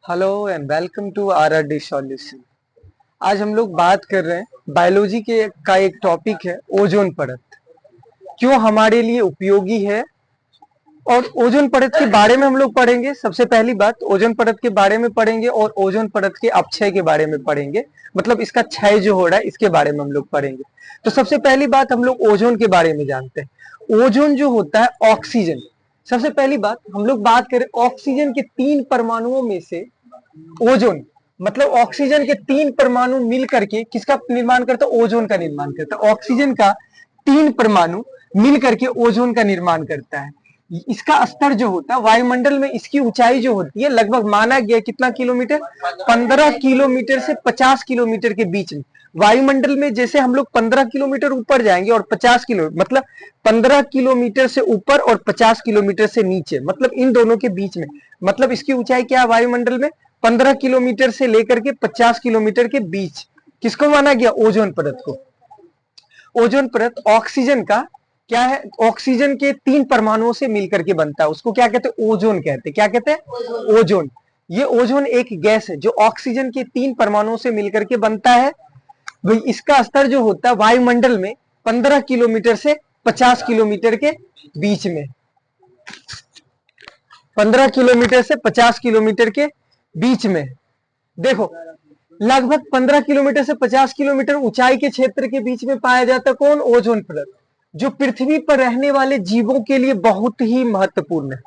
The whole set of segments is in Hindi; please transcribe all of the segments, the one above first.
Hello and welcome to RRD solution. आज हम लोग बात कर रहे हैं बायोलॉजी के का एक टॉपिक है ओजोन परत। क्यों हमारे लिए उपयोगी है और ओजोन परत के बारे में हम लोग पढ़ेंगे। सबसे पहली बात ओजोन परत के बारे में पढ़ेंगे और ओजोन परत के अपक्षय के बारे में पढ़ेंगे, मतलब इसका क्षय जो हो रहा है इसके बारे में हम लोग पढ़ेंगे। तो सबसे पहली बात हम लोग ओजोन के बारे में जानते हैं। ओजोन जो होता है ऑक्सीजन, सबसे पहली बात हम लोग बात करें ऑक्सीजन के 3 परमाणुओं में से ओजोन, मतलब ऑक्सीजन के 3 परमाणु मिल करके किसका निर्माण करता है? ओजोन का निर्माण करता है। ऑक्सीजन का 3 परमाणु मिल करके ओजोन का निर्माण करता है। इसका स्तर जो होता है वायुमंडल में, इसकी ऊंचाई जो होती है लगभग माना गया कितना किलोमीटर? 15 किलोमीटर से 50 किलोमीटर के बीच में। वायुमंडल में जैसे हम लोग 15 किलोमीटर ऊपर जाएंगे और 50 किलो मतलब 15 किलोमीटर से ऊपर और 50 किलोमीटर से नीचे, मतलब इन दोनों के बीच में, मतलब इसकी ऊंचाई क्या है वायुमंडल में? 15 किलोमीटर से लेकर के 50 किलोमीटर के बीच किसको माना गया? ओजोन परत को। ओजोन परत ऑक्सीजन का क्या है? ऑक्सीजन के 3 परमाणुओं से मिलकर के बनता है, उसको क्या कहते हैं? ओजोन कहते हैं। क्या कहते हैं? ओजोन। ये ओजोन एक गैस है जो ऑक्सीजन के 3 परमाणुओं से मिलकर के बनता है। भाई इसका स्तर जो होता है वायुमंडल में 15 किलोमीटर से 50 किलोमीटर के बीच में, 15 किलोमीटर से 50 किलोमीटर के बीच में। देखो लगभग 15 किलोमीटर से 50 किलोमीटर ऊंचाई के क्षेत्र के बीच में पाया जाता है कौन? ओजोन परत, जो पृथ्वी पर रहने वाले जीवों के लिए बहुत ही महत्वपूर्ण है।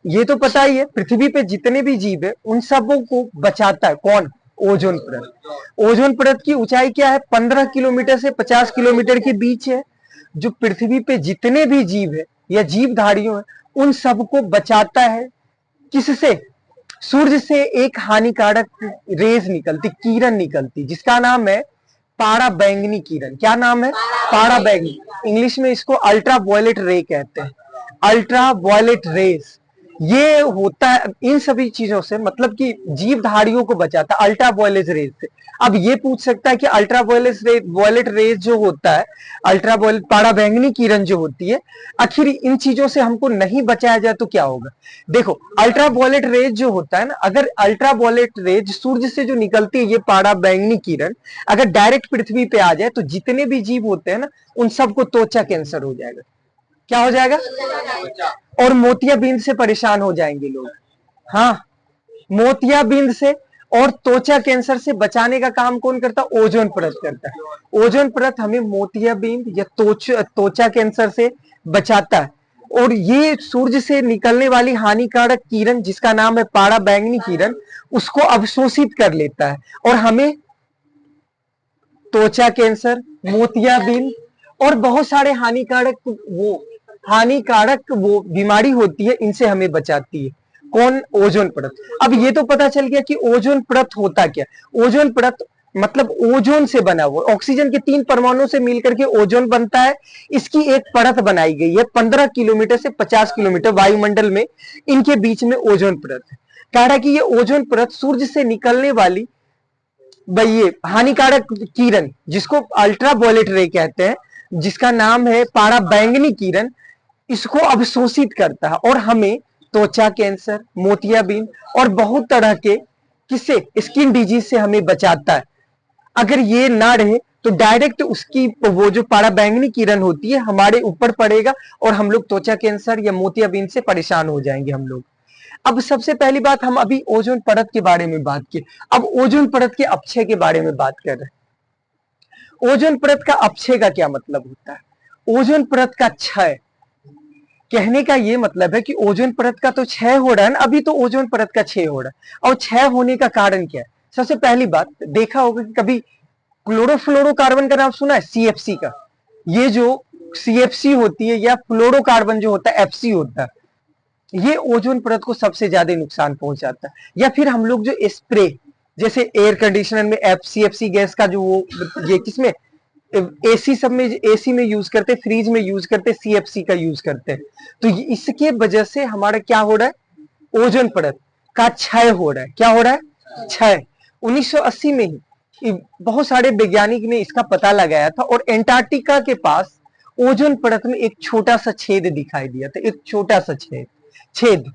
ये तो पता ही है पृथ्वी पे जितने भी जीव है उन सबों को बचाता है कौन? ओजोन परत। ओजोन परत की ऊंचाई क्या है? 15 किलोमीटर से 50 किलोमीटर के बीच है। जो पृथ्वी पे जितने भी जीव है या जीवधारियों है उन सबको बचाता है। किससे? सूर्य से एक हानिकारक रेज निकलती, किरण निकलती, जिसका नाम है पारा बैंगनी किरण। क्या नाम है? पारा बैंगनी। इंग्लिश में इसको अल्ट्रा वायलेट रे कहते हैं। अल्ट्रा वायलेट रेज ये होता है इन सभी चीजों से, मतलब कि जीवधारियों को बचाता है अल्ट्रा वायलेट रेज से। अब ये पूछ सकता है कि अल्ट्रा वायलेट रेज जो होता है, अल्ट्रा वायलेट पारा बैंगनी किरण जो होती है, आखिर इन चीजों से हमको नहीं बचाया जाए तो क्या होगा? देखो अल्ट्रा वायलेट रेज जो होता है ना, अगर अल्ट्रा वायलेट रेज सूर्य से जो निकलती है ये पारा बैंगनी किरण अगर डायरेक्ट पृथ्वी पे आ जाए तो जितने भी जीव होते हैं ना उन सबको त्वचा कैंसर हो जाएगा। क्या हो जाएगा? और मोतियाबिंद से परेशान हो जाएंगे लोग। हाँ, मोतियाबिंद से और त्वचा कैंसर से बचाने का काम कौन करता है? ओजोन परत करता है। ओजोन परत हमें मोतियाबिंद या त्वचा कैंसर से बचाता है। और ये सूर्य से निकलने वाली हानिकारक किरण जिसका नाम है पारा बैंगनी किरण उसको अवशोषित कर लेता है और हमें त्वचा कैंसर, मोतियाबिंद और बहुत सारे हानिकारक वो बीमारी होती है, इनसे हमें बचाती है कौन? ओजोन परत। अब ये तो पता चल गया कि ओजोन परत होता क्या। ओजोन परत मतलब ओजोन से बना हुआ, ऑक्सीजन के 3 परमाणुओं से मिलकर के ओजोन बनता है। इसकी एक परत बनाई गई है 15 किलोमीटर से 50 किलोमीटर वायुमंडल में, इनके बीच में ओजोन परत है। कह रहा है कि ये ओजोन परत सूर्य से निकलने वाली भाई ये हानिकारक किरण जिसको अल्ट्रा वायलेट रे कहते हैं, जिसका नाम है पारा बैंगनी किरण, इसको अवशोषित करता है और हमें त्वचा कैंसर, मोतियाबिंद और बहुत तरह के किससे? स्किन डिजीज से हमें बचाता है। अगर ये ना रहे तो डायरेक्ट उसकी वो जो पारा बैंगनी किरण होती है हमारे ऊपर पड़ेगा और हम लोग त्वचा कैंसर या मोतियाबिंद से परेशान हो जाएंगे हम लोग। अब सबसे पहली बात हम अभी ओजोन परत के बारे में बात की, अब ओजोन परत के अपक्षय के बारे में बात कर रहे हैं। ओजोन परत का अपक्षय का क्या मतलब होता है? ओजोन परत का क्षय कहने का ये मतलब है कि ओजोन परत का तो क्षय हो रहा है ना, अभी तो ओजोन परत का क्षय हो रहा है। और क्षय होने का कारण क्या है? सबसे पहली बात देखा होगा कि कभी क्लोरोफ्लोरोकार्बन का नाम सुना है? सीएफसी का। ये जो सीएफसी होती है या फ्लोरोकार्बन जो होता है एफसी होता है, ये ओजोन परत को सबसे ज्यादा नुकसान पहुंचाता है। या फिर हम लोग जो स्प्रे जैसे एयर कंडीशनर में एफसीएफसी गैस का जो वो ये किसमें एसी सब में, एसी में यूज करते, फ्रिज में यूज करते, सीएफसी का यूज करते हैं। तो इसके वजह से हमारा क्या हो रहा है? ओजोन परत का क्षय हो रहा है। क्या हो रहा है? क्षय। 1980 में ही बहुत सारे वैज्ञानिक ने इसका पता लगाया था और एंटार्क्टिका के पास ओजोन परत में एक छोटा सा छेद दिखाई दिया था, एक छोटा सा छेद।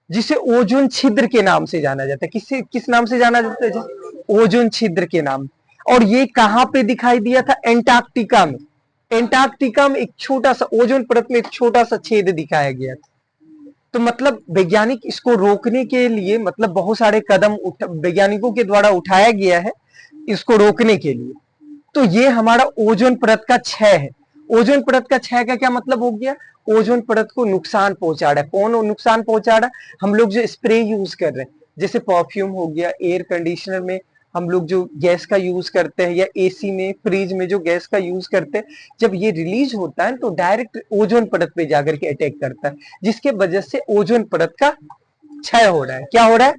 जिसे ओजोन छिद्र के नाम से जाना जाता है। किस नाम से जाना जाता है? ओजोन छिद्र के नाम। और ये कहां पे दिखाई दिया था? एंटार्क्टिका में। एंटार्क्टिका में एक छोटा सा ओजोन परत में एक छोटा सा छेद दिखाया गया था। तो मतलब वैज्ञानिक इसको रोकने के लिए मतलब बहुत सारे कदम वैज्ञानिकों के द्वारा उठाया गया है इसको रोकने के लिए। तो ये हमारा ओजोन परत का क्षय है। ओजोन परत का क्षय का क्या मतलब हो गया? ओजोन परत को नुकसान पहुंचा रहा है। कौन नुकसान पहुंचा रहा है? हम लोग जो स्प्रे यूज कर रहे हैं, जैसे परफ्यूम हो गया, एयर कंडीशनर में हम लोग जो गैस का यूज करते हैं, या एसी में, फ्रिज में जो गैस का यूज करते हैं, जब ये रिलीज होता है तो डायरेक्ट ओजोन परत पे जाकर के अटैक करता है, जिसके वजह से ओजोन परत का क्षय हो रहा है। क्या हो रहा है?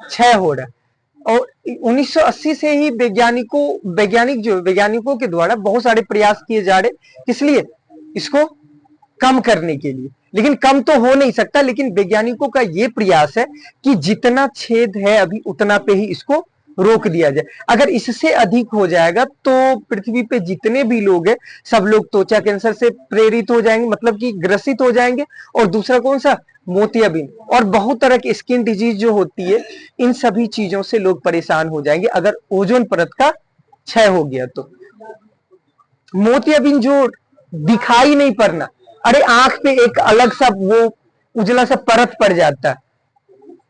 क्षय हो रहा है। और 1980 से ही वैज्ञानिकों के द्वारा बहुत सारे प्रयास किए जा रहे, इसलिए इसको कम करने के लिए। लेकिन कम तो हो नहीं सकता, लेकिन वैज्ञानिकों का यह प्रयास है कि जितना छेद है अभी उतना पे ही इसको रोक दिया जाए। अगर इससे अधिक हो जाएगा तो पृथ्वी पे जितने भी लोग हैं सब लोग त्वचा कैंसर से प्रेरित हो जाएंगे, मतलब कि ग्रसित हो जाएंगे। और दूसरा कौन सा? मोतियाबिंद और बहुत तरह की स्किन डिजीज जो होती है, इन सभी चीजों से लोग परेशान हो जाएंगे अगर ओजोन परत का क्षय हो गया तो। मोतियाबिंद जो दिखाई नहीं पड़ना, अरे आंख पे एक अलग सा वो उजला सा परत पड़ जाता है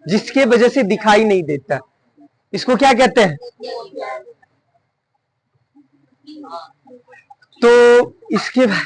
जिसके वजह से दिखाई नहीं देता, इसको क्या कहते हैं? तो इसके बाद